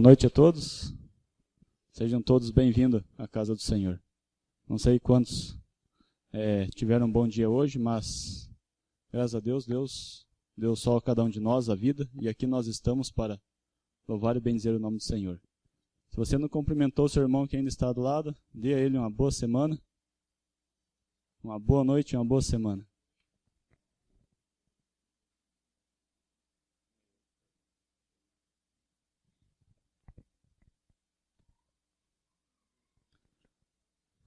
Boa noite a todos. Sejam todos bem-vindos à casa do Senhor. Não sei quantos tiveram um bom dia hoje, mas graças a Deus, Deus deu sol a cada um de nós a vida, e aqui nós estamos para louvar e bendizer o nome do Senhor. Se você não cumprimentou o seu irmão que ainda está do lado, dê a ele uma boa semana, uma boa noite e uma boa semana.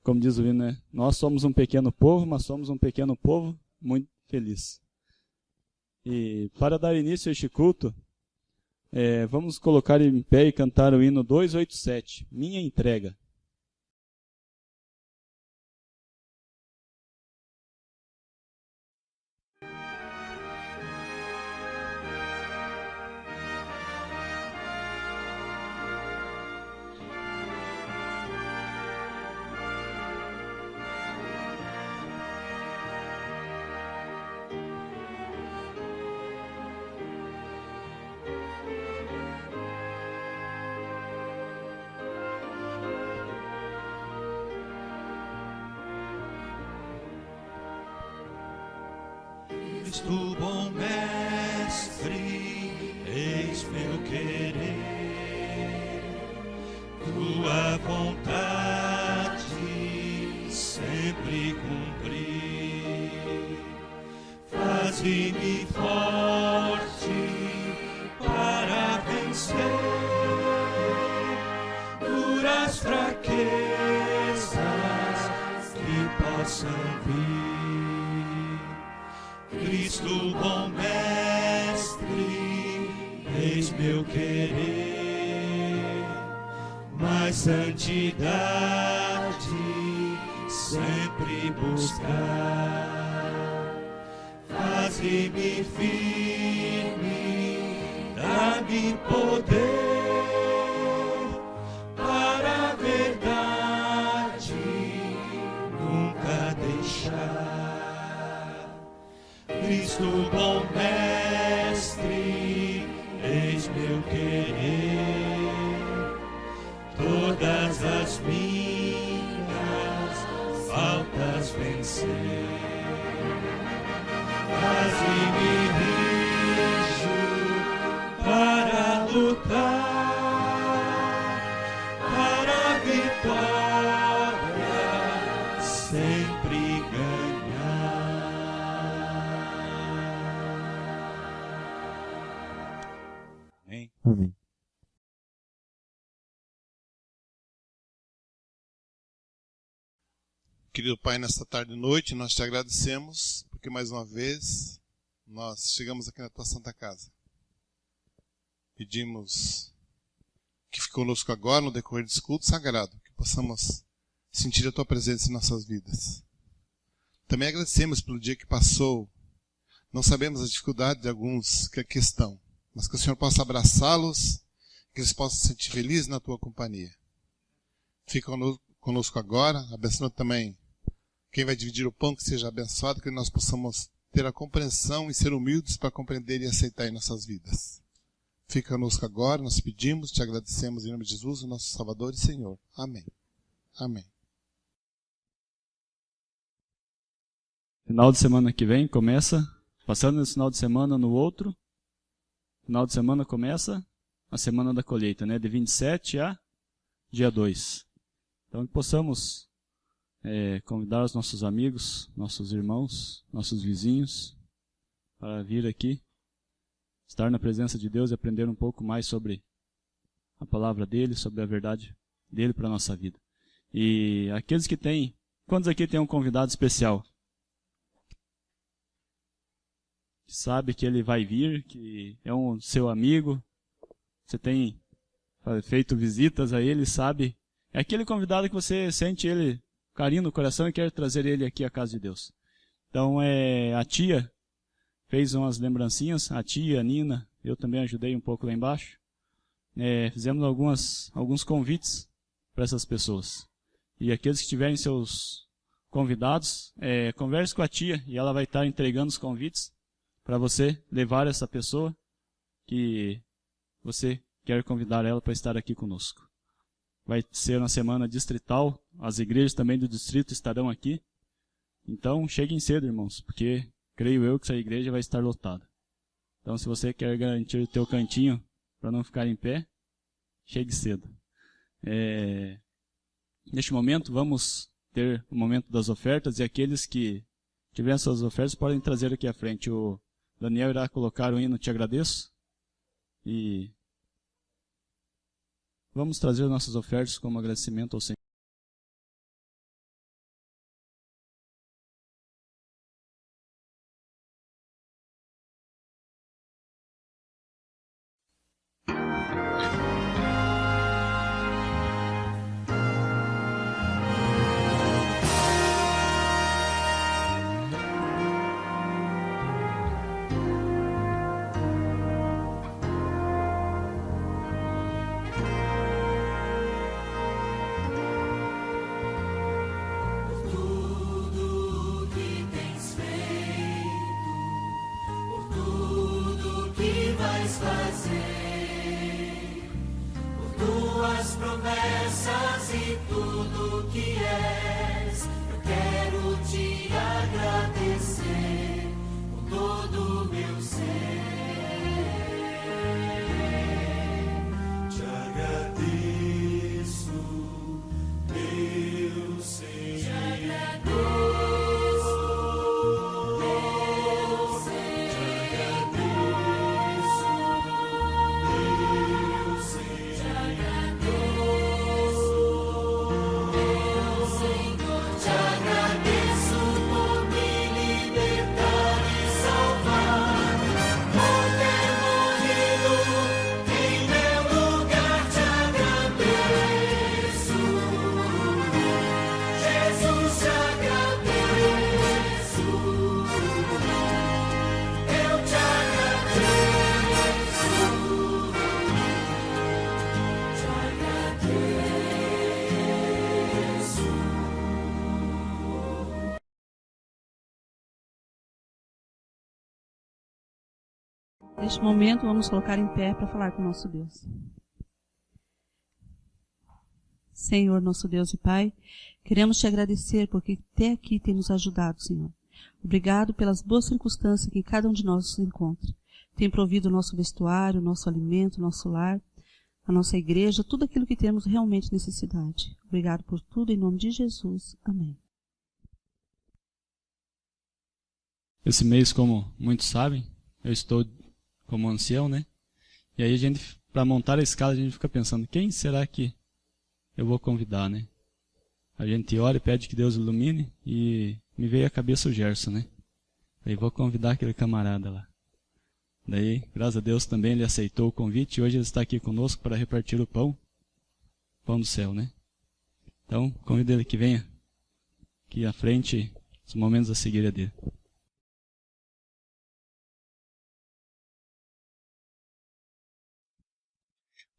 Como diz o hino, né? Nós somos um pequeno povo, mas somos um pequeno povo muito feliz. E para dar início a este culto, vamos colocar em pé e cantar o hino 287, Minha Entrega. Cristo bom mestre, eis meu querer, tua vontade sempre cumprir, faze-me forte para vencer duras fraquezas que possam vir. Cristo bom mestre, eis meu querer, mas santidade sempre buscar. Faze-me firme, dá-me poder para a verdade nunca deixar. Cristo bom mestre, eis meu querer, todas as minhas faltas vencer. Faze-me rijo para lutar, para a vitória sempre Amém. Querido Pai, nesta tarde e noite, nós te agradecemos, porque mais uma vez nós chegamos aqui na tua Santa Casa. Pedimos que fique conosco agora, no decorrer desse culto sagrado, que possamos sentir a tua presença em nossas vidas. Também agradecemos pelo dia que passou. Não sabemos a dificuldade de alguns que aqui estão, mas que o Senhor possa abraçá-los, que eles possam se sentir felizes na tua companhia. Fica conosco agora, abençoando também quem vai dividir o pão, que seja abençoado, que nós possamos ter a compreensão e ser humildes para compreender e aceitar em nossas vidas. Fica conosco agora, nós pedimos, te agradecemos em nome de Jesus, o nosso Salvador e Senhor. Amém. Amém. Final de semana que vem começa, passando esse final de semana no outro. Final de semana começa a semana da colheita, né? De 27 a dia 2. Então que possamos convidar os nossos amigos, nossos irmãos, nossos vizinhos, para vir aqui, estar na presença de Deus e aprender um pouco mais sobre a palavra dele, sobre a verdade dele para a nossa vida. E aqueles que têm, quantos aqui tem um convidado especial? Sabe que ele vai vir, que é um seu amigo, você tem feito visitas a ele, sabe? É aquele convidado que você sente ele carinho no coração e quer trazer ele aqui à casa de Deus. Então, a tia fez umas lembrancinhas, a tia, a Nina, eu também ajudei um pouco lá embaixo. Fizemos alguns convites para essas pessoas. E aqueles que tiverem seus convidados, converse com a tia e ela vai estar entregando os convites para você levar essa pessoa que você quero convidar ela para estar aqui conosco. Vai ser na semana distrital, as igrejas também do distrito estarão aqui. Então, cheguem cedo, irmãos, porque creio eu que essa igreja vai estar lotada. Então, se você quer garantir o teu cantinho para não ficar em pé, chegue cedo. Neste momento, vamos ter o momento das ofertas, e aqueles que tiverem suas ofertas podem trazer aqui à frente. O Daniel irá colocar o hino Te Agradeço. E vamos trazer nossas ofertas como agradecimento ao Senhor. Promessas e tudo que és, eu quero te agradecer com todo o meu ser. Te agradeço, meu Senhor. Te agradeço, meu Senhor. Te agradeço, meu Senhor. Te agradeço por me libertar e salvar, por ter morrido em meu lugar. Te agradeço, Jesus, te agradeço, eu te agradeço, te agradeço. Neste momento, vamos colocar em pé para falar com o nosso Deus. Senhor, nosso Deus e Pai, queremos te agradecer porque até aqui tem nos ajudado, Senhor. Obrigado pelas boas circunstâncias que cada um de nós se encontra. Tem provido o nosso vestuário, o nosso alimento, o nosso lar, a nossa igreja, tudo aquilo que temos realmente necessidade. Obrigado por tudo, em nome de Jesus. Amém. Esse mês, como muitos sabem, eu estou como ancião, né? E aí para montar a escala, a gente fica pensando, quem será que eu vou convidar, né? A gente ora e pede que Deus ilumine, e me veio à cabeça o Gerson, né? Aí vou convidar aquele camarada lá. Daí, graças a Deus, também ele aceitou o convite, e hoje ele está aqui conosco para repartir o pão do céu, né? Então, convido ele que venha aqui à frente, os momentos a seguir é dele.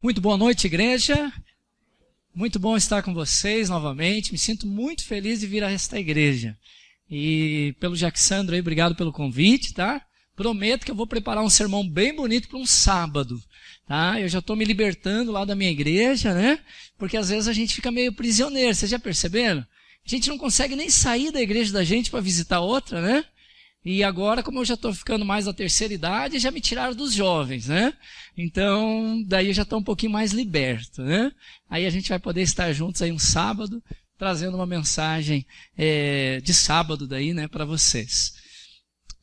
Muito boa noite, igreja. Muito bom estar com vocês novamente. Me sinto muito feliz de vir a esta igreja. E pelo Jacksandro aí, obrigado pelo convite, tá? Prometo que eu vou preparar um sermão bem bonito para um sábado, tá? Eu já estou me libertando lá da minha igreja, né? Porque às vezes a gente fica meio prisioneiro, vocês já perceberam? A gente não consegue nem sair da igreja da gente para visitar outra, né? E agora, como eu já estou ficando mais da terceira idade, já me tiraram dos jovens, né? Então, daí eu já estou um pouquinho mais liberto, né? Aí a gente vai poder estar juntos aí um sábado, trazendo uma mensagem de sábado daí, né, para vocês.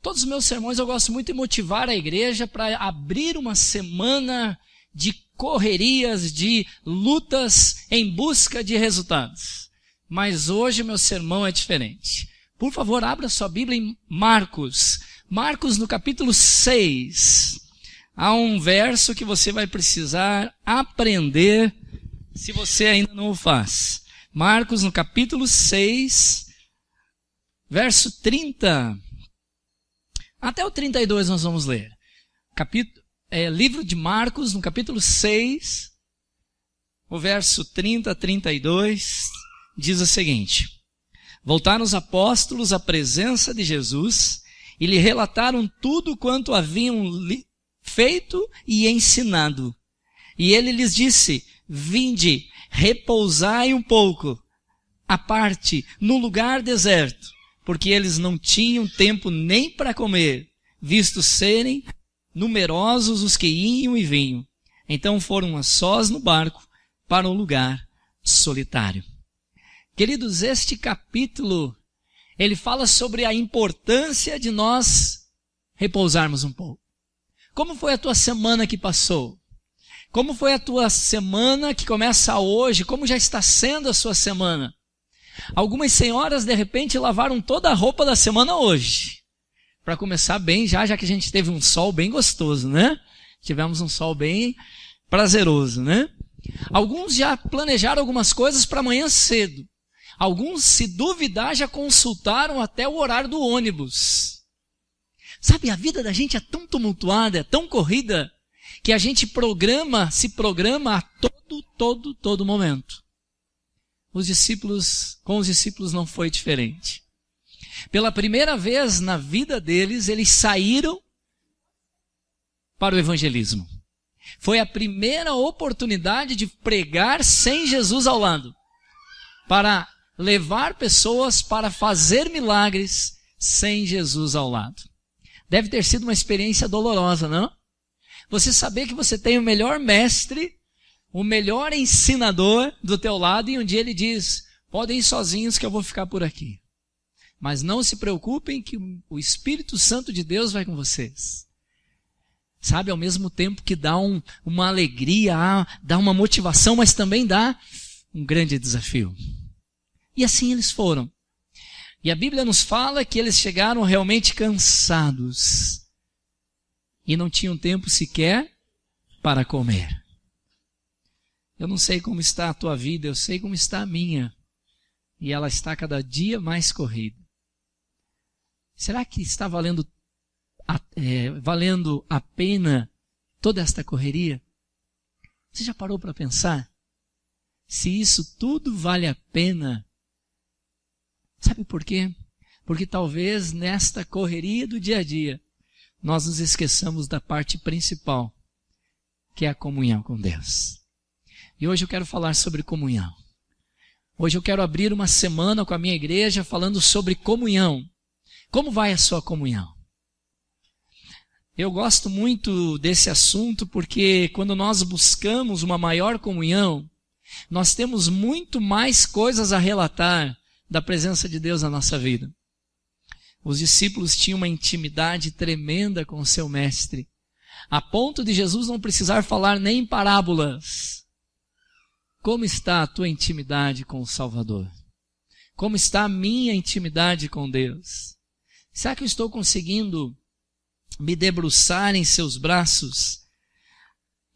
Todos os meus sermões eu gosto muito de motivar a igreja para abrir uma semana de correrias, de lutas em busca de resultados. Mas hoje o meu sermão é diferente. Por favor, abra sua Bíblia em Marcos. Marcos, no capítulo 6. Há um verso que você vai precisar aprender se você ainda não o faz. Marcos, no capítulo 6, verso 30. Até o 32 nós vamos ler. Livro de Marcos, no capítulo 6, o verso 30 a 32, diz o seguinte: Voltaram os apóstolos à presença de Jesus e lhe relataram tudo quanto haviam feito e ensinado. E ele lhes disse: vinde, repousai um pouco, à parte, no lugar deserto, porque eles não tinham tempo nem para comer, visto serem numerosos os que iam e vinham. Então foram a sós no barco para um lugar solitário. Queridos, este capítulo, ele fala sobre a importância de nós repousarmos um pouco. Como foi a tua semana que passou? Como foi a tua semana que começa hoje? Como já está sendo a sua semana? Algumas senhoras, de repente, lavaram toda a roupa da semana hoje. Para começar bem, já que a gente teve um sol bem gostoso, né? Tivemos um sol bem prazeroso, né? Alguns já planejaram algumas coisas para amanhã cedo. Alguns, se duvidar, já consultaram até o horário do ônibus. Sabe, a vida da gente é tão tumultuada, é tão corrida, que a gente se programa a todo momento. Com os discípulos não foi diferente. Pela primeira vez na vida deles, eles saíram para o evangelismo. Foi a primeira oportunidade de pregar sem Jesus ao lado, para levar pessoas para fazer milagres sem Jesus ao lado. Deve ter sido uma experiência dolorosa, não? Você saber que você tem o melhor mestre, o melhor ensinador do teu lado, e um dia ele diz: podem ir sozinhos que eu vou ficar por aqui. Mas não se preocupem que o Espírito Santo de Deus vai com vocês. Sabe, ao mesmo tempo que dá uma alegria, dá uma motivação, mas também dá um grande desafio. E assim eles foram. E a Bíblia nos fala que eles chegaram realmente cansados e não tinham tempo sequer para comer. Eu não sei como está a tua vida, eu sei como está a minha. E ela está cada dia mais corrida. Será que está valendo a pena toda esta correria? Você já parou para pensar? Se isso tudo vale a pena. Sabe por quê? Porque talvez nesta correria do dia a dia, nós nos esqueçamos da parte principal, que é a comunhão com Deus. E hoje eu quero falar sobre comunhão. Hoje eu quero abrir uma semana com a minha igreja falando sobre comunhão. Como vai a sua comunhão? Eu gosto muito desse assunto porque quando nós buscamos uma maior comunhão, nós temos muito mais coisas a relatar da presença de Deus na nossa vida. Os discípulos tinham uma intimidade tremenda com o seu mestre, a ponto de Jesus não precisar falar nem em parábolas. Como está a tua intimidade com o Salvador? Como está a minha intimidade com Deus? Será que eu estou conseguindo me debruçar em seus braços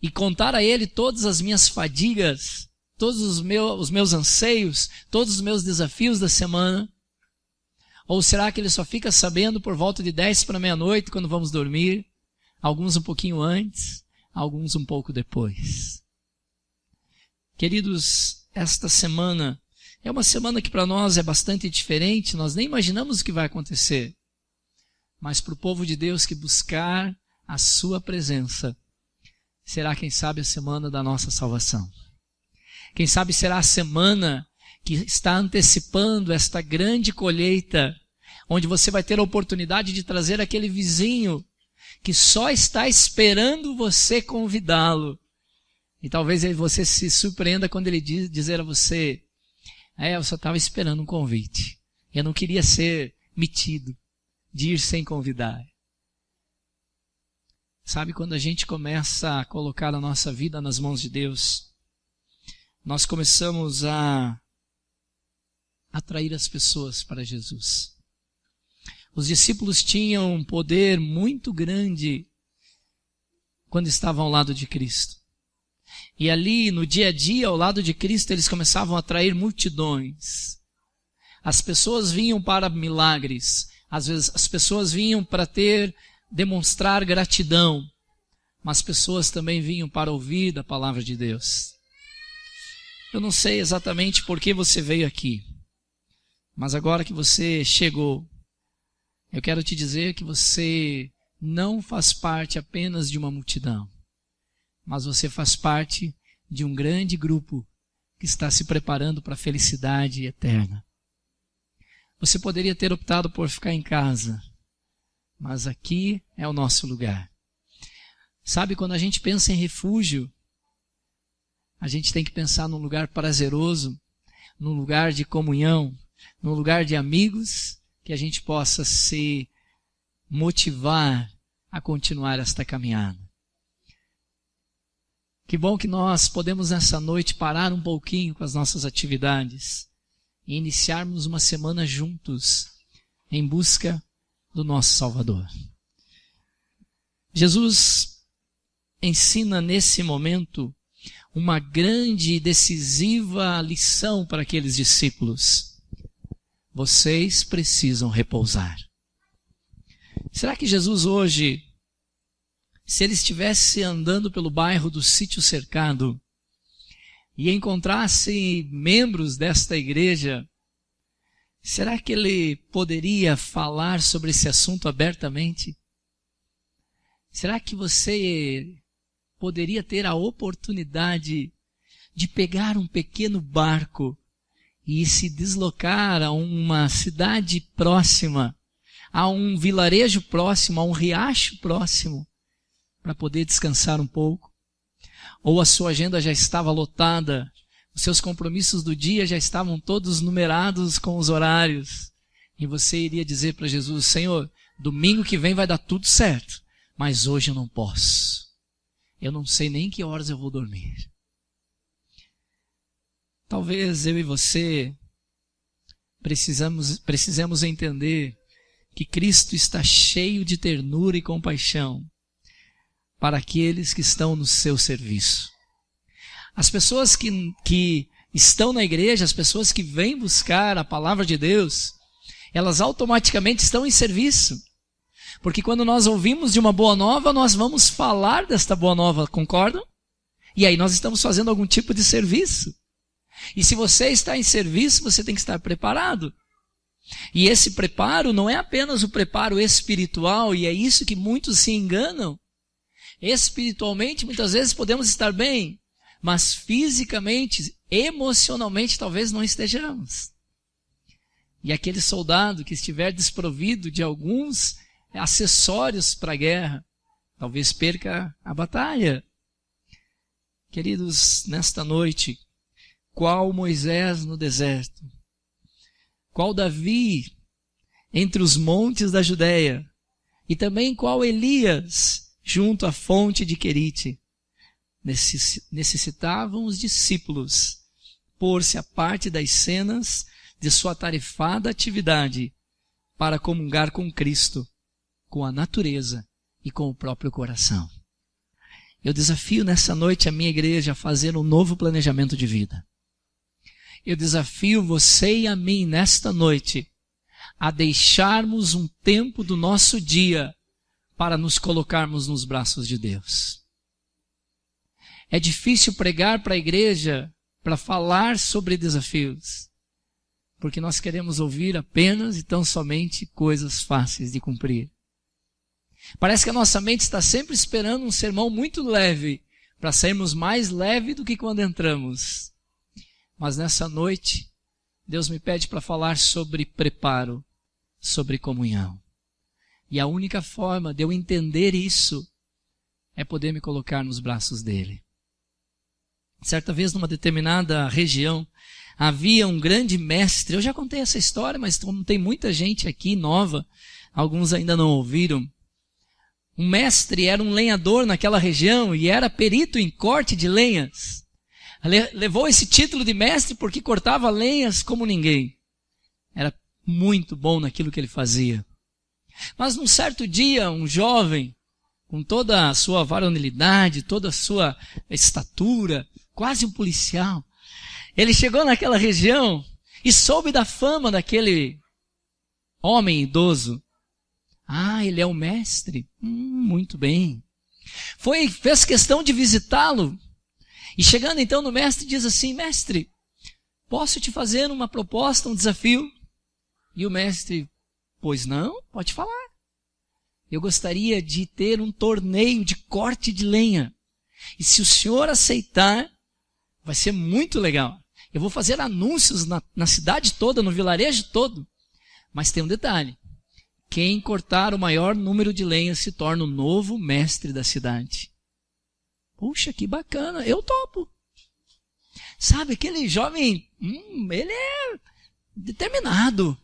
e contar a Ele todas as minhas fadigas, todos os meus anseios, todos os meus desafios da semana? Ou será que Ele só fica sabendo por volta de 10 para meia-noite, quando vamos dormir? Alguns um pouquinho antes, alguns um pouco depois. Queridos, esta semana é uma semana que para nós é bastante diferente, nós nem imaginamos o que vai acontecer. Mas para o povo de Deus que buscar a sua presença, será, quem sabe, a semana da nossa salvação. Quem sabe será a semana que está antecipando esta grande colheita, onde você vai ter a oportunidade de trazer aquele vizinho que só está esperando você convidá-lo. E talvez você se surpreenda quando ele dizer a você: eu só estava esperando um convite. Eu não queria ser metido de ir sem convidar. Sabe, quando a gente começa a colocar a nossa vida nas mãos de Deus, nós começamos a atrair as pessoas para Jesus. Os discípulos tinham um poder muito grande quando estavam ao lado de Cristo. E ali, no dia a dia, ao lado de Cristo, eles começavam a atrair multidões. As pessoas vinham para milagres. Às vezes, as pessoas vinham para demonstrar gratidão. Mas pessoas também vinham para ouvir da palavra de Deus. Eu não sei exatamente por que você veio aqui. Mas agora que você chegou, eu quero te dizer que você não faz parte apenas de uma multidão. mas você faz parte de um grande grupo que está se preparando para a felicidade eterna. Você poderia ter optado por ficar em casa, mas aqui é o nosso lugar. Sabe, quando a gente pensa em refúgio, a gente tem que pensar num lugar prazeroso, num lugar de comunhão, num lugar de amigos, que a gente possa se motivar a continuar esta caminhada. Que bom que nós podemos nessa noite parar um pouquinho com as nossas atividades e iniciarmos uma semana juntos em busca do nosso Salvador. Jesus ensina nesse momento uma grande e decisiva lição para aqueles discípulos. Vocês precisam repousar. Será que Jesus hoje, se ele estivesse andando pelo bairro do Sítio Cercado e encontrasse membros desta igreja, será que ele poderia falar sobre esse assunto abertamente? Será que você poderia ter a oportunidade de pegar um pequeno barco e se deslocar a uma cidade próxima, a um vilarejo próximo, a um riacho próximo, para poder descansar um pouco? Ou a sua agenda já estava lotada, os seus compromissos do dia já estavam todos numerados com os horários, e você iria dizer para Jesus: Senhor, domingo que vem vai dar tudo certo, mas hoje eu não posso. Eu não sei nem que horas eu vou dormir. Talvez eu e você precisemos entender que Cristo está cheio de ternura e compaixão para aqueles que estão no seu serviço. As pessoas que estão na igreja, as pessoas que vêm buscar a palavra de Deus, elas automaticamente estão em serviço. Porque quando nós ouvimos de uma boa nova, nós vamos falar desta boa nova, concordam? E aí nós estamos fazendo algum tipo de serviço. E se você está em serviço, você tem que estar preparado. E esse preparo não é apenas o preparo espiritual, e é isso que muitos se enganam. Espiritualmente, muitas vezes podemos estar bem, mas fisicamente, emocionalmente, talvez não estejamos. E aquele soldado que estiver desprovido de alguns acessórios para a guerra, talvez perca a batalha. Queridos, nesta noite, qual Moisés no deserto? Qual Davi entre os montes da Judéia? E também qual Elias junto à fonte de Querite? Necessitavam os discípulos pôr-se à parte das cenas de sua tarefada atividade para comungar com Cristo, com a natureza e com o próprio coração. Eu desafio nessa noite a minha igreja a fazer um novo planejamento de vida. Eu desafio você e a mim nesta noite a deixarmos um tempo do nosso dia para nos colocarmos nos braços de Deus. É difícil pregar para a igreja para falar sobre desafios, porque nós queremos ouvir apenas e tão somente coisas fáceis de cumprir. Parece que a nossa mente está sempre esperando um sermão muito leve, para sairmos mais leve do que quando entramos. Mas nessa noite, Deus me pede para falar sobre preparo, sobre comunhão. E a única forma de eu entender isso é poder me colocar nos braços dele. Certa vez, numa determinada região, havia um grande mestre. Eu já contei essa história, mas como tem muita gente aqui nova, alguns ainda não ouviram. Um mestre era um lenhador naquela região e era perito em corte de lenhas. Levou esse título de mestre porque cortava lenhas como ninguém. Era muito bom naquilo que ele fazia. Mas num certo dia, um jovem, com toda a sua varonilidade, toda a sua estatura, quase um policial, ele chegou naquela região e soube da fama daquele homem idoso. Ah, ele é o mestre? Muito bem. Fez questão de visitá-lo. E chegando então no mestre, diz assim: mestre, posso te fazer uma proposta, um desafio? E o mestre: pois não, pode falar. Eu gostaria de ter um torneio de corte de lenha. E se o senhor aceitar, vai ser muito legal. Eu vou fazer anúncios na cidade toda, no vilarejo todo. Mas tem um detalhe. Quem cortar o maior número de lenhas se torna o novo mestre da cidade. Puxa, que bacana, eu topo. Sabe, aquele jovem, ele é determinado.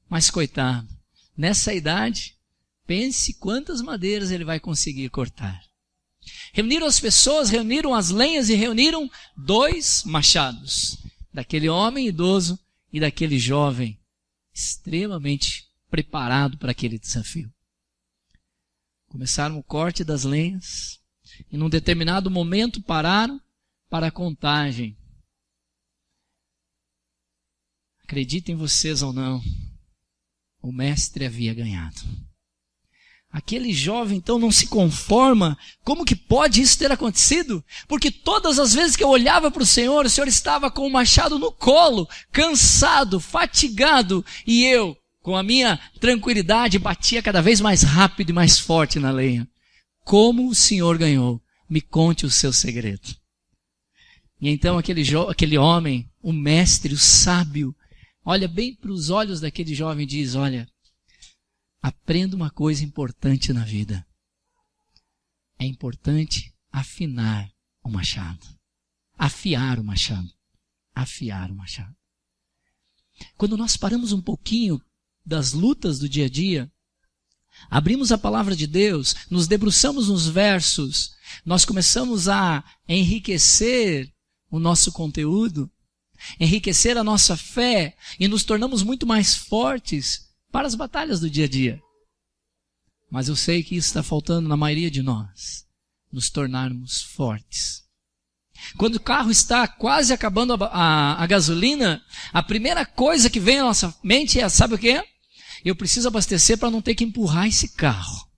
Mas coitado, nessa idade, pense quantas madeiras ele vai conseguir cortar. Reuniram as pessoas, reuniram as lenhas e reuniram 2 machados. Daquele homem idoso e daquele jovem extremamente preparado para aquele desafio. Começaram o corte das lenhas e num determinado momento pararam para a contagem. Acreditem vocês ou não, o mestre havia ganhado. Aquele jovem então não se conforma. Como que pode isso ter acontecido? Porque todas as vezes que eu olhava para o Senhor estava com o machado no colo, cansado, fatigado, e eu, com a minha tranquilidade, batia cada vez mais rápido e mais forte na lenha. Como o Senhor ganhou? Me conte o seu segredo. E então aquele homem, o mestre, o sábio, olha bem para os olhos daquele jovem e diz, olha, aprenda uma coisa importante na vida. É importante afinar o machado. Afiar o machado. Afiar o machado. Quando nós paramos um pouquinho das lutas do dia a dia, abrimos a palavra de Deus, nos debruçamos nos versos, nós começamos a enriquecer o nosso conteúdo, enriquecer a nossa fé e nos tornamos muito mais fortes para as batalhas do dia a dia. Mas eu sei que isso está faltando na maioria de nós, nos tornarmos fortes. Quando o carro está quase acabando a gasolina, a primeira coisa que vem à nossa mente é, sabe o quê? Eu preciso abastecer para não ter que empurrar esse carro.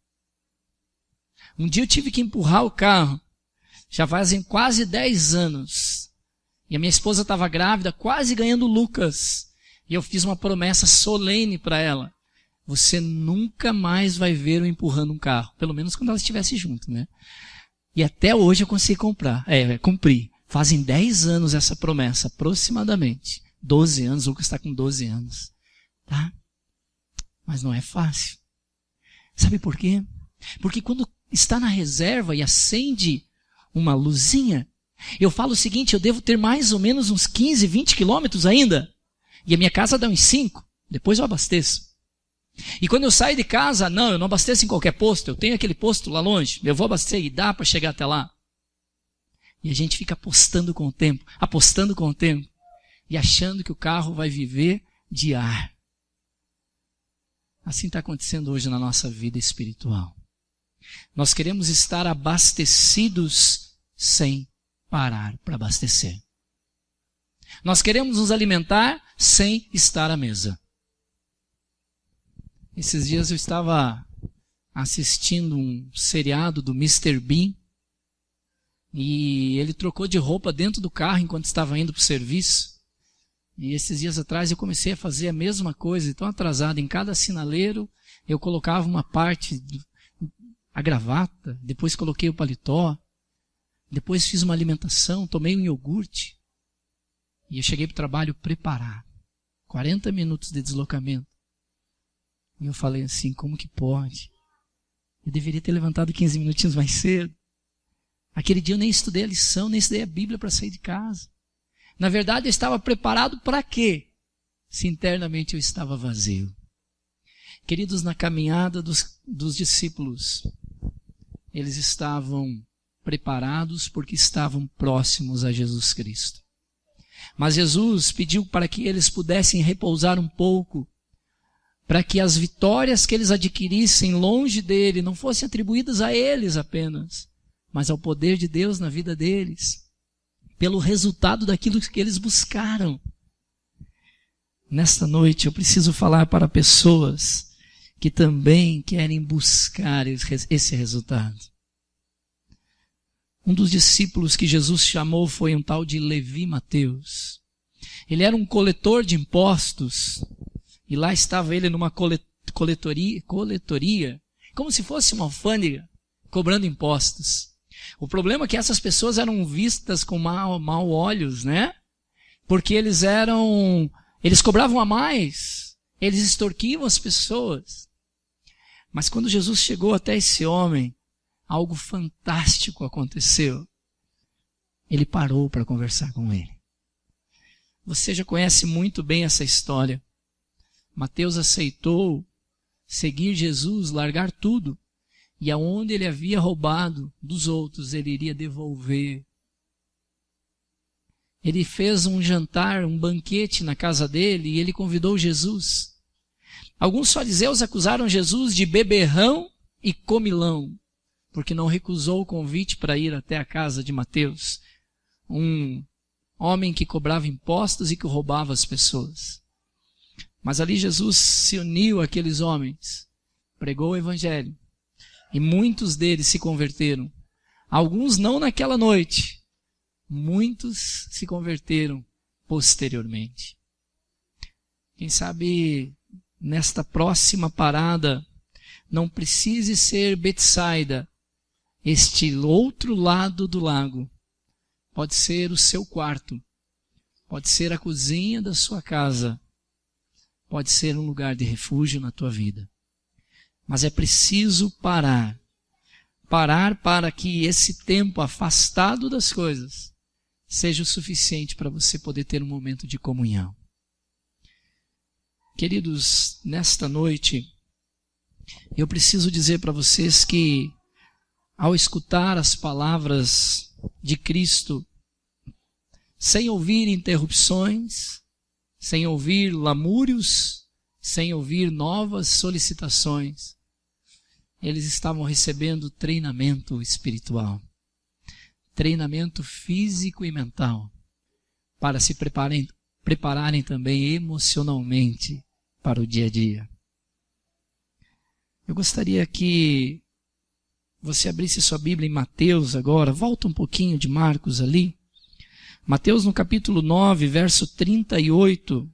Um dia eu tive que empurrar o carro, já fazem quase 10 anos. E a minha esposa estava grávida, quase ganhando Lucas. E eu fiz uma promessa solene para ela. Você nunca mais vai ver eu empurrando um carro. Pelo menos quando ela estivesse junto, né? E até hoje eu consegui cumprir. Fazem 10 anos essa promessa, aproximadamente. 12 anos, o Lucas está com 12 anos. Tá? Mas não é fácil. Sabe por quê? Porque quando está na reserva e acende uma luzinha, eu falo o seguinte, eu devo ter mais ou menos uns 15, 20 quilômetros ainda. E a minha casa dá uns 5. Depois eu abasteço. E quando eu saio de casa, eu não abasteço em qualquer posto. Eu tenho aquele posto lá longe. Eu vou abastecer e dá para chegar até lá. E a gente fica apostando com o tempo. E achando que o carro vai viver de ar. Assim está acontecendo hoje na nossa vida espiritual. Nós queremos estar abastecidos sem parar para abastecer. Nós queremos nos alimentar sem estar à mesa. Esses dias eu estava assistindo um seriado do Mr. Bean e ele trocou de roupa dentro do carro enquanto estava indo para o serviço. E esses dias atrás eu comecei a fazer a mesma coisa, então atrasado. Em cada sinaleiro eu colocava uma parte, a gravata, depois coloquei o paletó, depois fiz uma alimentação, tomei um iogurte. E eu cheguei para o trabalho preparado. 40 minutos de deslocamento. E eu falei assim, como que pode? Eu deveria ter levantado 15 minutinhos mais cedo. Aquele dia eu nem estudei a lição, nem estudei a Bíblia para sair de casa. Na verdade, eu estava preparado para quê? Se internamente eu estava vazio. Queridos, na caminhada dos discípulos, eles estavam preparados porque estavam próximos a Jesus Cristo. Mas Jesus pediu para que eles pudessem repousar um pouco, para que as vitórias que eles adquirissem longe dele não fossem atribuídas a eles apenas, mas ao poder de Deus na vida deles, pelo resultado daquilo que eles buscaram. Nesta noite eu preciso falar para pessoas que também querem buscar esse resultado. Um dos discípulos que Jesus chamou foi um tal de Levi Mateus. Ele era um coletor de impostos. E lá estava ele numa coletoria, como se fosse uma alfândega, cobrando impostos. O problema é que essas pessoas eram vistas com mau olhos, né? Porque eles cobravam a mais, eles extorquiam as pessoas. Mas quando Jesus chegou até esse homem, algo fantástico aconteceu. Ele parou para conversar com ele. Você já conhece muito bem essa história. Mateus aceitou seguir Jesus, largar tudo, e aonde ele havia roubado dos outros, ele iria devolver. Ele fez um jantar, um banquete na casa dele, e ele convidou Jesus. Alguns fariseus acusaram Jesus de beberrão e comilão, porque não recusou o convite para ir até a casa de Mateus, um homem que cobrava impostos e que roubava as pessoas. Mas ali Jesus se uniu àqueles homens, pregou o evangelho, e muitos deles se converteram. Alguns não naquela noite, muitos se converteram posteriormente. Quem sabe nesta próxima parada não precise ser Betsaida, este outro lado do lago. Pode ser o seu quarto, pode ser a cozinha da sua casa, pode ser um lugar de refúgio na tua vida. Mas é preciso parar para que esse tempo afastado das coisas seja o suficiente para você poder ter um momento de comunhão. Queridos, nesta noite, eu preciso dizer para vocês que, ao escutar as palavras de Cristo, sem ouvir interrupções, sem ouvir lamúrios, sem ouvir novas solicitações, eles estavam recebendo treinamento espiritual, treinamento físico e mental, para se prepararem também emocionalmente para o dia a dia. Eu gostaria que você abrisse sua Bíblia em Mateus agora, volta um pouquinho de Marcos ali. Mateus no capítulo 9, verso 38.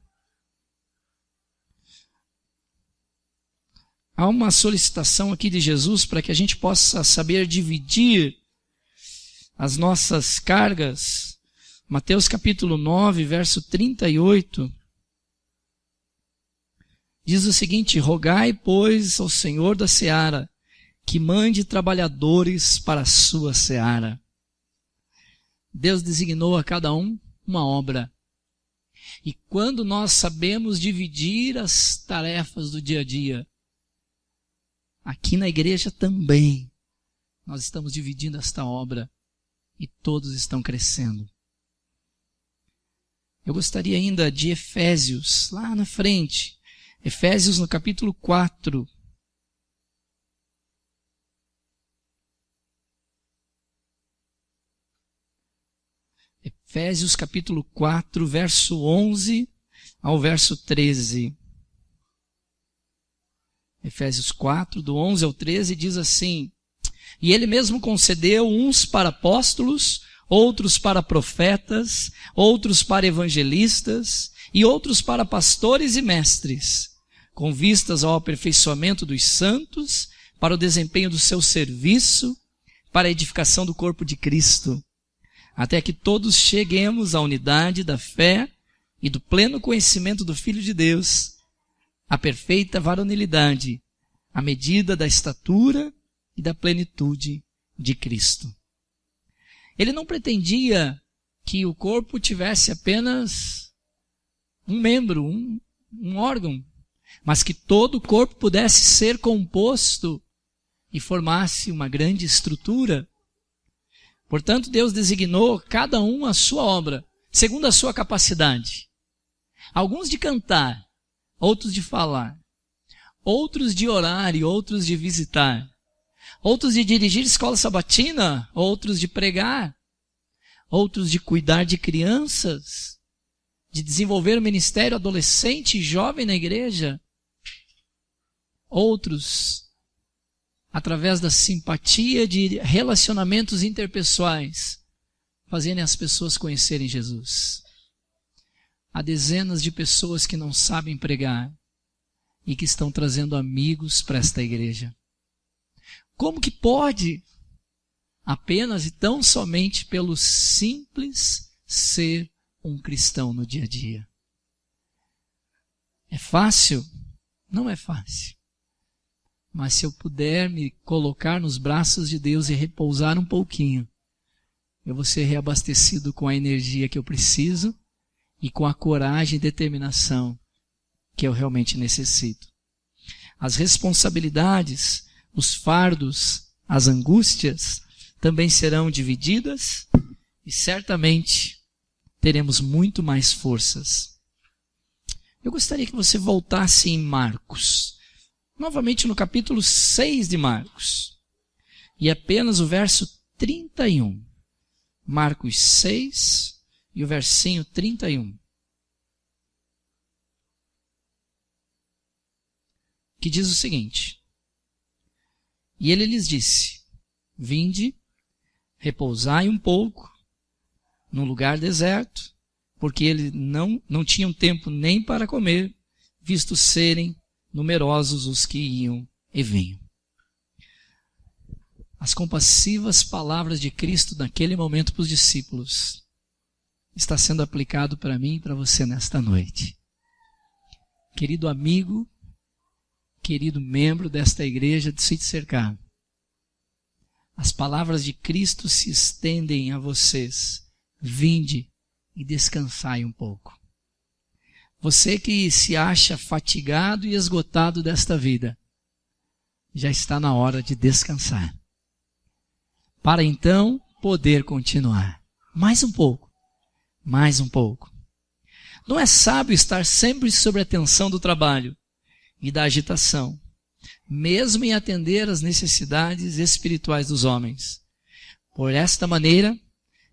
Há uma solicitação aqui de Jesus para que a gente possa saber dividir as nossas cargas. Mateus capítulo 9, verso 38. Diz o seguinte: rogai, pois, ao Senhor da seara, que mande trabalhadores para a sua seara. Deus designou a cada um uma obra. E quando nós sabemos dividir as tarefas do dia a dia, aqui na igreja também, nós estamos dividindo esta obra e todos estão crescendo. Eu gostaria ainda de Efésios, lá na frente. Efésios no capítulo 4. Efésios capítulo 4, verso 11 ao verso 13. Efésios 4, do 11 ao 13, diz assim: e ele mesmo concedeu uns para apóstolos, outros para profetas, outros para evangelistas e outros para pastores e mestres, com vistas ao aperfeiçoamento dos santos, para o desempenho do seu serviço, para a edificação do corpo de Cristo, até que todos cheguemos à unidade da fé e do pleno conhecimento do Filho de Deus, à perfeita varonilidade, à medida da estatura e da plenitude de Cristo. Ele não pretendia que o corpo tivesse apenas um membro, um órgão, mas que todo o corpo pudesse ser composto e formasse uma grande estrutura. Portanto, Deus designou cada um a sua obra, segundo a sua capacidade. Alguns de cantar, outros de falar, outros de orar e outros de visitar, outros de dirigir escola sabatina, outros de pregar, outros de cuidar de crianças, de desenvolver o ministério adolescente e jovem na igreja, outros através da simpatia de relacionamentos interpessoais, fazerem as pessoas conhecerem Jesus. Há dezenas de pessoas que não sabem pregar e que estão trazendo amigos para esta igreja. Como que pode? apenas e tão somente pelo simples ser um cristão no dia a dia. É fácil? Não é fácil. Mas se eu puder me colocar nos braços de Deus e repousar um pouquinho, eu vou ser reabastecido com a energia que eu preciso e com a coragem e determinação que eu realmente necessito. As responsabilidades, os fardos, as angústias também serão divididas e certamente teremos muito mais forças. Eu gostaria que você voltasse em Marcos, novamente no capítulo 6 de Marcos, e apenas o verso 31. Marcos 6 e o versinho 31. Que diz o seguinte: E ele lhes disse: Vinde, repousai um pouco num lugar deserto, porque eles não tinham tempo nem para comer, visto serem numerosos os que iam e vinham. As compassivas palavras de Cristo naquele momento para os discípulos está sendo aplicado para mim e para você nesta noite. Querido amigo, querido membro desta igreja de Sítio Cercado, as palavras de Cristo se estendem a vocês. Vinde e descansai um pouco. Você que se acha fatigado e esgotado desta vida, já está na hora de descansar, para então poder continuar. Mais um pouco, mais um pouco. Não é sábio estar sempre sob a tensão do trabalho e da agitação, mesmo em atender às necessidades espirituais dos homens. Por esta maneira,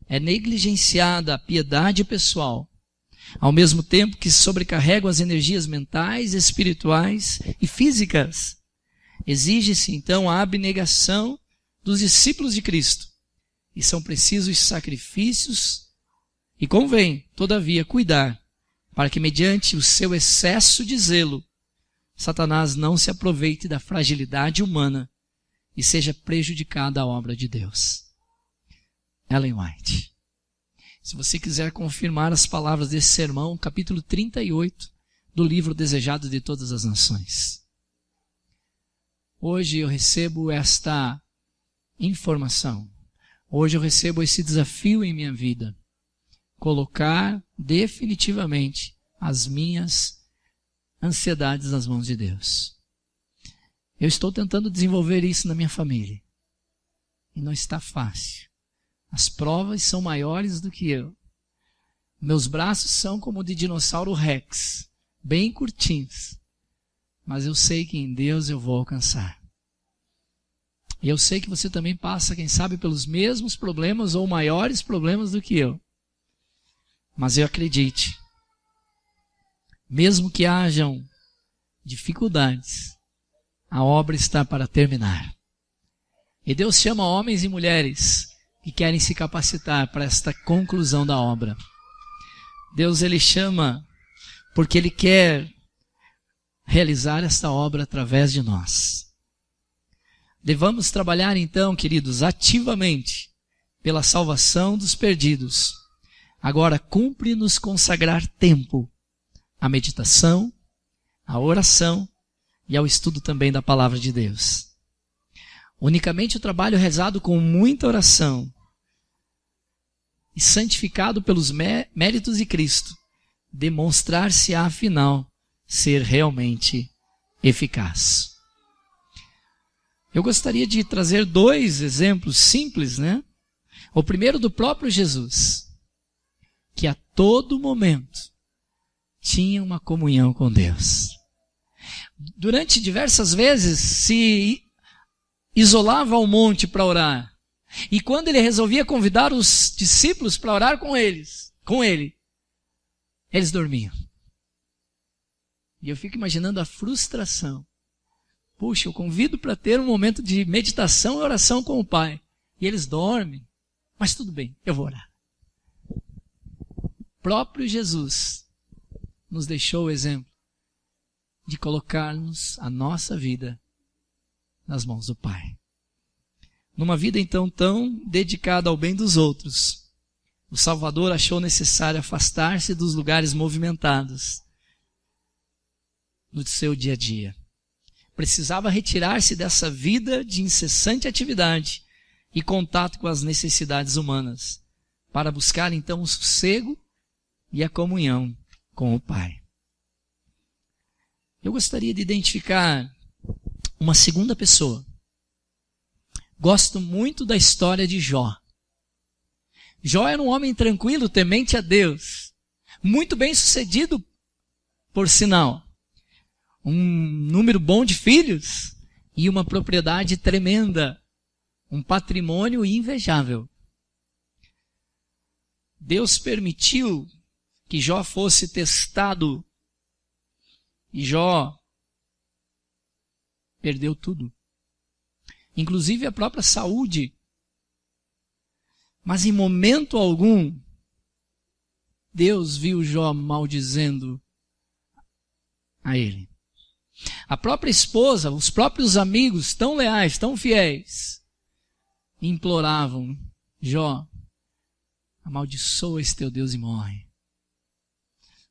é negligenciada a piedade pessoal, ao mesmo tempo que sobrecarregam as energias mentais, espirituais e físicas. Exige-se, então, a abnegação dos discípulos de Cristo, e são precisos sacrifícios, e convém, todavia, cuidar, para que, mediante o seu excesso de zelo, Satanás não se aproveite da fragilidade humana e seja prejudicada a obra de Deus. Ellen White. Se você quiser confirmar as palavras desse sermão, capítulo 38 do livro Desejado de Todas as Nações. Hoje eu recebo esta informação. Hoje eu recebo esse desafio em minha vida. Colocar definitivamente as minhas ansiedades nas mãos de Deus. Eu estou tentando desenvolver isso na minha família. E não está fácil. As provas são maiores do que eu. Meus braços são como de dinossauro Rex, bem curtinhos. Mas eu sei que em Deus eu vou alcançar. E eu sei que você também passa, quem sabe, pelos mesmos problemas ou maiores problemas do que eu. Mas eu acredite, mesmo que hajam dificuldades, a obra está para terminar. E Deus chama homens e mulheres que querem se capacitar para esta conclusão da obra. Deus, Ele chama porque Ele quer realizar esta obra através de nós. Devamos trabalhar então, queridos, ativamente pela salvação dos perdidos. Agora, cumpre-nos consagrar tempo à meditação, à oração e ao estudo também da palavra de Deus. Unicamente o trabalho rezado com muita oração e santificado pelos méritos de Cristo demonstrar-se-á, afinal, ser realmente eficaz. Eu gostaria de trazer 2 exemplos simples, né? O primeiro do próprio Jesus, que a todo momento tinha uma comunhão com Deus. Durante diversas vezes se isolava ao monte para orar. E quando ele resolvia convidar os discípulos para orar com ele, eles dormiam. E eu fico imaginando a frustração. Puxa, eu convido para ter um momento de meditação e oração com o Pai. E eles dormem. Mas tudo bem, eu vou orar. O próprio Jesus nos deixou o exemplo de colocarmos a nossa vida nas mãos do Pai. Numa vida então tão dedicada ao bem dos outros, o Salvador achou necessário afastar-se dos lugares movimentados do seu dia a dia. Precisava retirar-se dessa vida de incessante atividade e contato com as necessidades humanas, para buscar então o sossego e a comunhão com o Pai. Eu gostaria de identificar uma segunda pessoa. Gosto muito da história de Jó. Jó era um homem tranquilo, temente a Deus, muito bem sucedido, por sinal. Um número bom de filhos e uma propriedade tremenda, um patrimônio invejável. Deus permitiu que Jó fosse testado e Jó perdeu tudo, inclusive a própria saúde. Mas em momento algum, Deus viu Jó maldizendo a ele. A própria esposa, os próprios amigos, tão leais, tão fiéis, imploravam: Jó, amaldiçoa esse teu Deus e morre.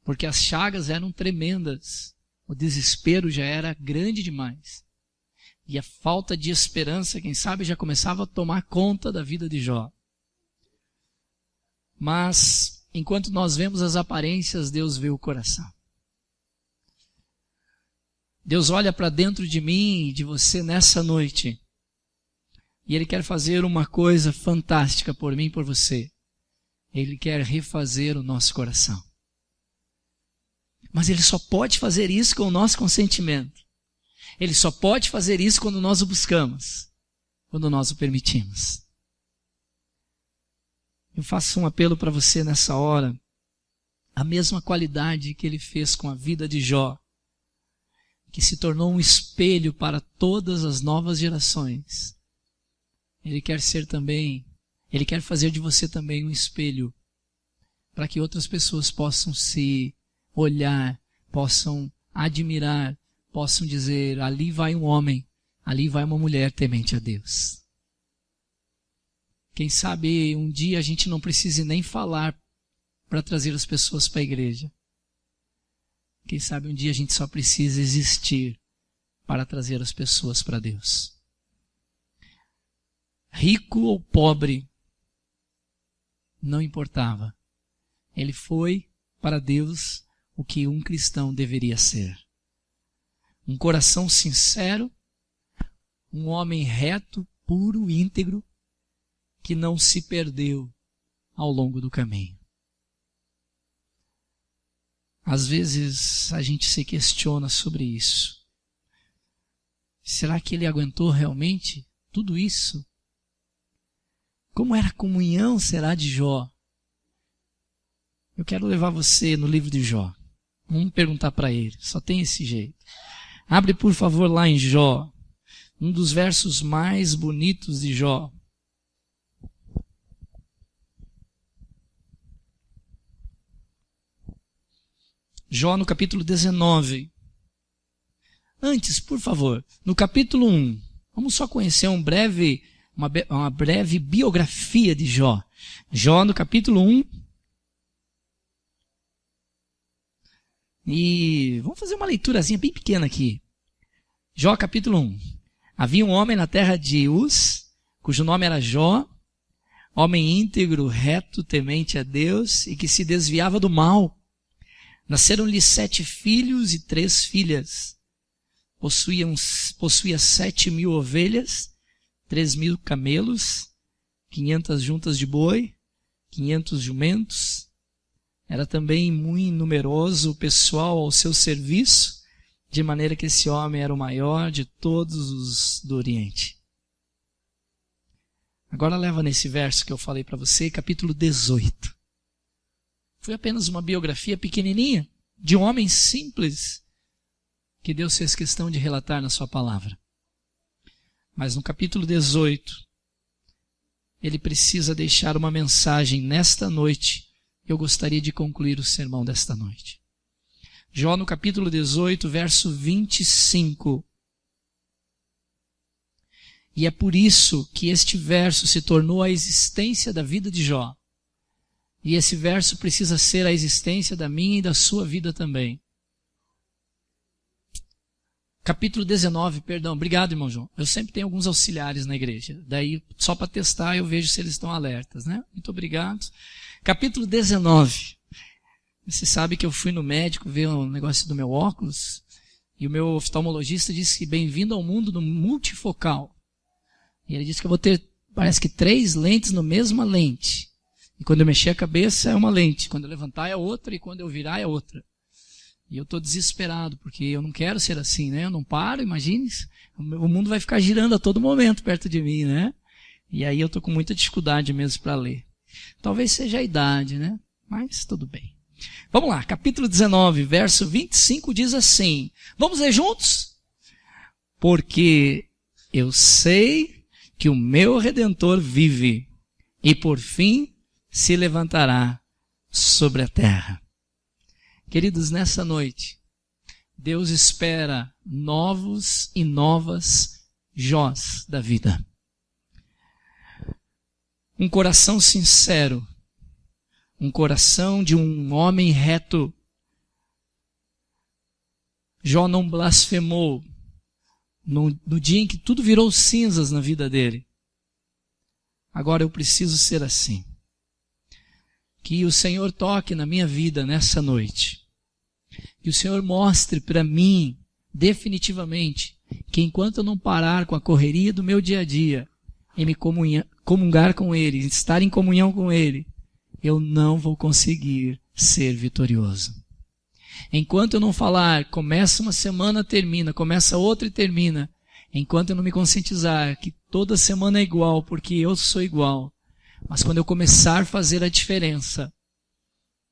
Porque as chagas eram tremendas, o desespero já era grande demais. E a falta de esperança, quem sabe, já começava a tomar conta da vida de Jó. Mas, enquanto nós vemos as aparências, Deus vê o coração. Deus olha para dentro de mim e de você nessa noite. E Ele quer fazer uma coisa fantástica por mim e por você. Ele quer refazer o nosso coração. Mas Ele só pode fazer isso com o nosso consentimento. Ele só pode fazer isso quando nós o buscamos, quando nós o permitimos. Eu faço um apelo para você nessa hora. A mesma qualidade que Ele fez com a vida de Jó, que se tornou um espelho para todas as novas gerações. Ele quer fazer de você também um espelho, para que outras pessoas possam se olhar, possam admirar, possam dizer: ali vai um homem, ali vai uma mulher temente a Deus. Quem sabe um dia a gente não precise nem falar para trazer as pessoas para a igreja. Quem sabe um dia a gente só precisa existir para trazer as pessoas para Deus. Rico ou pobre, não importava. Ele foi para Deus o que um cristão deveria ser. Um coração sincero, um homem reto, puro, íntegro, que não se perdeu ao longo do caminho. Às vezes a gente se questiona sobre isso. Será que ele aguentou realmente tudo isso? Como era a comunhão, será, de Jó? Eu quero levar você no livro de Jó. Vamos perguntar para ele, só tem esse jeito. Abre, por favor, lá em Jó, um dos versos mais bonitos de Jó. Jó no capítulo 19. Antes, por favor, no capítulo 1, vamos só conhecer uma breve biografia de Jó. Jó no capítulo 1. E vamos fazer uma leiturazinha bem pequena aqui. Jó capítulo 1. Havia um homem na terra de Uz, cujo nome era Jó, homem íntegro, reto, temente a Deus e que se desviava do mal. Nasceram-lhe 7 filhos e 3 filhas. Possuía 7.000 ovelhas, 3.000 camelos, 500 juntas de boi, 500 jumentos. Era também muito numeroso o pessoal ao seu serviço, de maneira que esse homem era o maior de todos os do Oriente. Agora leva nesse verso que eu falei para você, capítulo 18. Foi apenas uma biografia pequenininha de um homem simples que Deus fez questão de relatar na sua palavra. Mas no capítulo 18, ele precisa deixar uma mensagem nesta noite. Eu gostaria de concluir o sermão desta noite. Jó no capítulo 18, verso 25. E é por isso que este verso se tornou a existência da vida de Jó. E esse verso precisa ser a existência da minha e da sua vida também. Capítulo 19, perdão. Obrigado, irmão João. Eu sempre tenho alguns auxiliares na igreja. Daí, só para testar, eu vejo se eles estão alertas, né? Muito obrigado. Capítulo 19. Você sabe que eu fui no médico ver um negócio do meu óculos e o meu oftalmologista disse que bem-vindo ao mundo do multifocal. E ele disse que eu vou ter, parece que 3 lentes na mesma lente. E quando eu mexer a cabeça é uma lente, quando eu levantar é outra e quando eu virar é outra. E eu estou desesperado, porque eu não quero ser assim, né? Eu não paro, imagine. O mundo vai ficar girando a todo momento perto de mim, né? E aí eu estou com muita dificuldade mesmo para ler. Talvez seja a idade, né? Mas tudo bem. Vamos lá, capítulo 19, verso 25 diz assim. Vamos ler juntos? Porque eu sei que o meu Redentor vive e por fim se levantará sobre a terra. Queridos, nessa noite, Deus espera novos e novas Jós da vida. Um coração sincero, um coração de um homem reto. Jó não blasfemou no dia em que tudo virou cinzas na vida dele. Agora eu preciso ser assim. Que o Senhor toque na minha vida nessa noite. Que o Senhor mostre para mim, definitivamente, que enquanto eu não parar com a correria do meu dia a dia, e me comungar com Ele, estar em comunhão com Ele, eu não vou conseguir ser vitorioso. Enquanto eu não falar, começa uma semana, termina, começa outra e termina, enquanto eu não me conscientizar que toda semana é igual, porque eu sou igual, mas quando eu começar a fazer a diferença,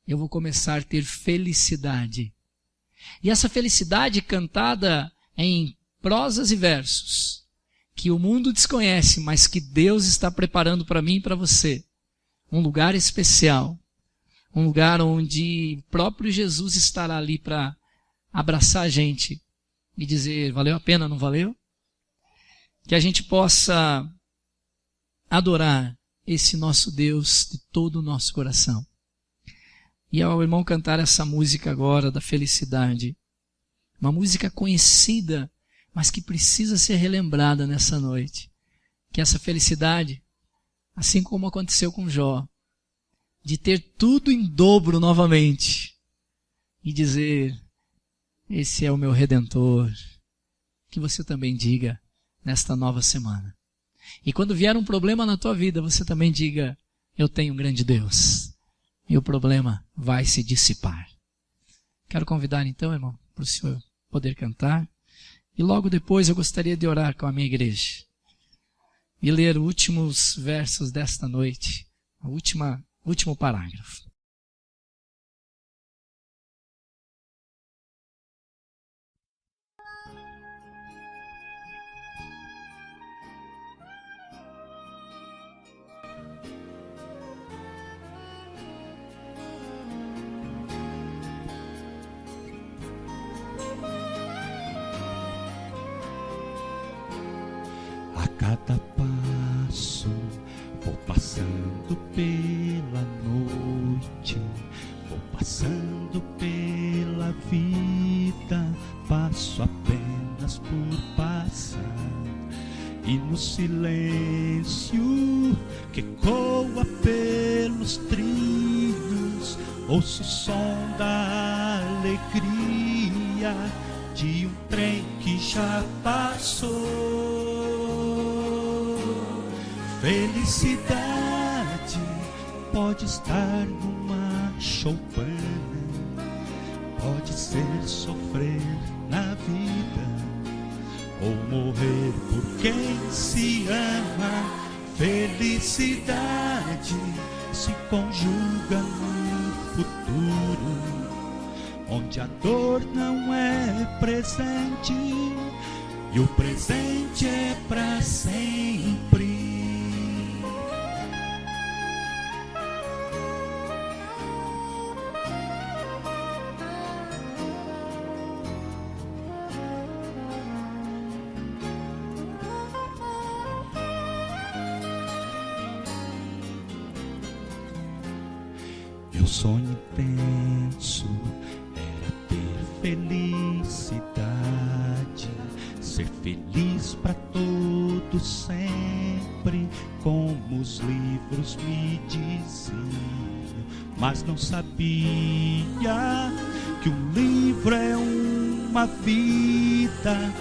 eu vou começar a ter felicidade. E essa felicidade cantada em prosas e versos, que o mundo desconhece, mas que Deus está preparando para mim e para você. Um lugar especial. Um lugar onde o próprio Jesus estará ali para abraçar a gente e dizer, valeu a pena, não valeu? Que a gente possa adorar esse nosso Deus de todo o nosso coração. E ao irmão cantar essa música agora da felicidade, uma música conhecida, mas que precisa ser relembrada nessa noite. Que essa felicidade, assim como aconteceu com Jó, de ter tudo em dobro novamente e dizer, esse é o meu Redentor, que você também diga nesta nova semana. E quando vier um problema na tua vida, você também diga, eu tenho um grande Deus. E o problema vai se dissipar. Quero convidar então, irmão, para o senhor poder cantar. E logo depois eu gostaria de orar com a minha igreja. E ler os últimos versos desta noite. Último parágrafo. A cada passo vou passando pela noite, vou passando pela vida, passo apenas por passar. E no silêncio que ecoa pelos trilhos, ouço o som da alegria de um trem que já passou. Felicidade pode estar numa choupana, pode ser sofrer na vida ou morrer por quem se ama. Felicidade se conjuga no futuro, onde a dor não é presente e o presente é para sempre. Meu sonho intenso era ter felicidade, ser feliz para todo sempre, como os livros me diziam. Mas não sabia que um livro é uma vida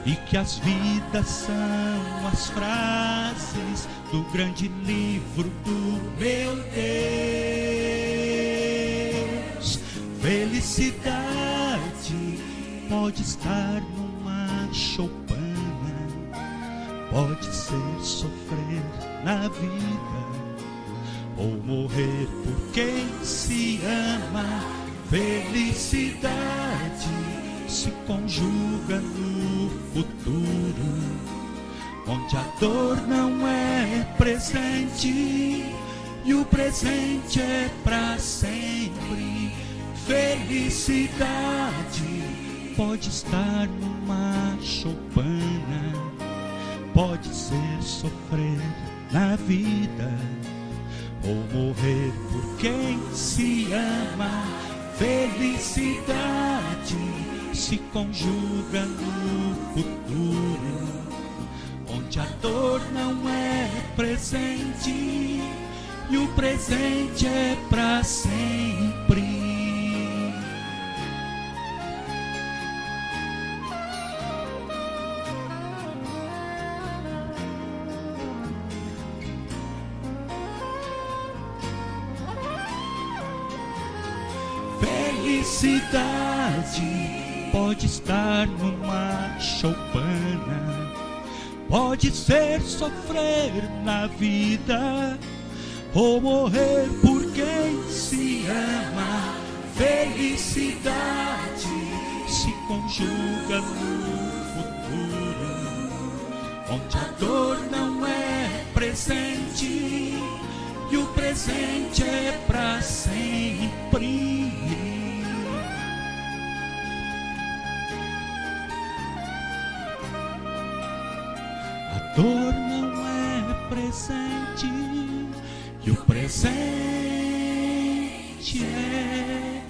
e que as vidas são as frases do grande livro do meu Deus. Felicidade pode estar numa choupana, pode ser sofrer na vida ou morrer por quem se ama. Felicidade se conjuga no futuro, onde a dor não é presente e o presente é para sempre. Felicidade pode estar numa choupana, pode ser sofrer na vida ou morrer por quem se ama. Felicidade se conjuga no futuro, onde a dor não é presente e o presente é para sempre. Felicidade pode estar numa choupana, pode ser sofrer na vida ou morrer por quem se ama. Felicidade se conjuga no futuro, onde a dor não é presente e o presente é para sempre. A dor não é presente e o presente é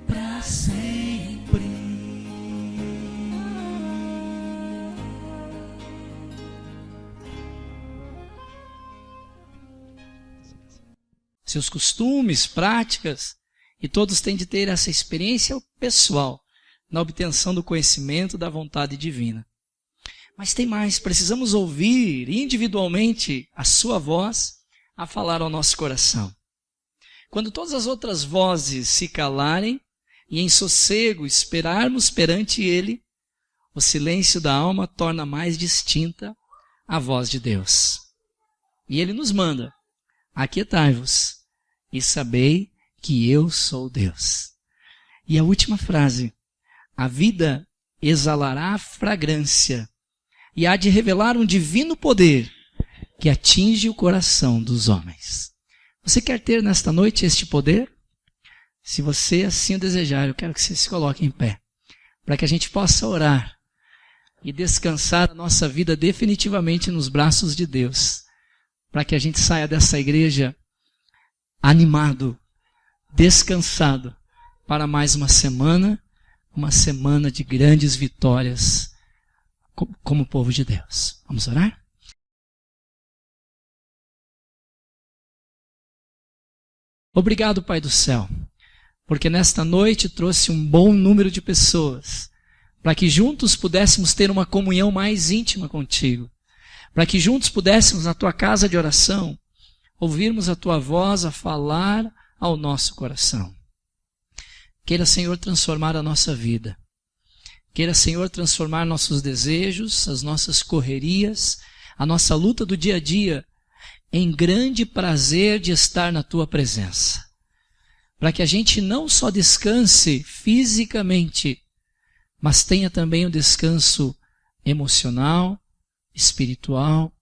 para sempre. Seus costumes, práticas, e todos têm de ter essa experiência pessoal na obtenção do conhecimento da vontade divina. Mas tem mais, precisamos ouvir individualmente a sua voz a falar ao nosso coração. Quando todas as outras vozes se calarem e em sossego esperarmos perante Ele, o silêncio da alma torna mais distinta a voz de Deus. E Ele nos manda: aquietai-vos e sabei que eu sou Deus. E a última frase: a vida exalará fragrância e há de revelar um divino poder que atinge o coração dos homens. Você quer ter nesta noite este poder? Se você assim o desejar, eu quero que você se coloque em pé, para que a gente possa orar e descansar a nossa vida definitivamente nos braços de Deus, para que a gente saia dessa igreja animado, descansado, para mais uma semana de grandes vitórias como povo de Deus. Vamos orar? Obrigado, Pai do céu, porque nesta noite trouxe um bom número de pessoas, para que juntos pudéssemos ter uma comunhão mais íntima contigo, para que juntos pudéssemos, na tua casa de oração, ouvirmos a tua voz a falar ao nosso coração. Queira, Senhor, transformar a nossa vida. Queira, Senhor, transformar nossos desejos, as nossas correrias, a nossa luta do dia a dia, em grande prazer de estar na tua presença. Para que a gente não só descanse fisicamente, mas tenha também um descanso emocional, espiritual,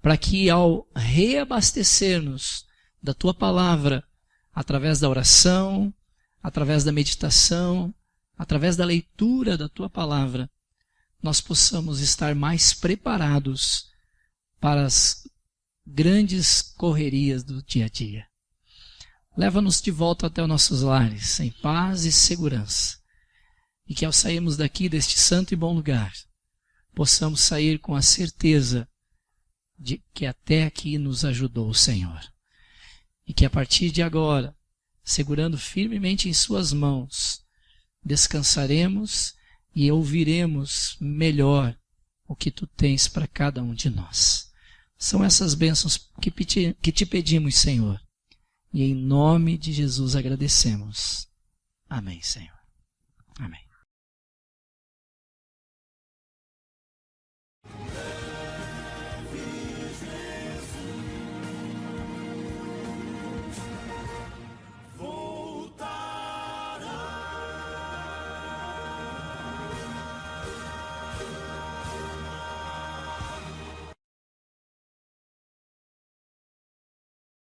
para que ao reabastecer-nos da tua palavra, através da oração, através da meditação, através da leitura da tua palavra, nós possamos estar mais preparados para as grandes correrias do dia a dia. Leva-nos de volta até os nossos lares, em paz e segurança. E que ao sairmos daqui deste santo e bom lugar, possamos sair com a certeza de que até aqui nos ajudou o Senhor. E que a partir de agora, segurando firmemente em suas mãos, descansaremos e ouviremos melhor o que tu tens para cada um de nós. São essas bênçãos que te pedimos, Senhor. E em nome de Jesus agradecemos. Amém, Senhor. Amém.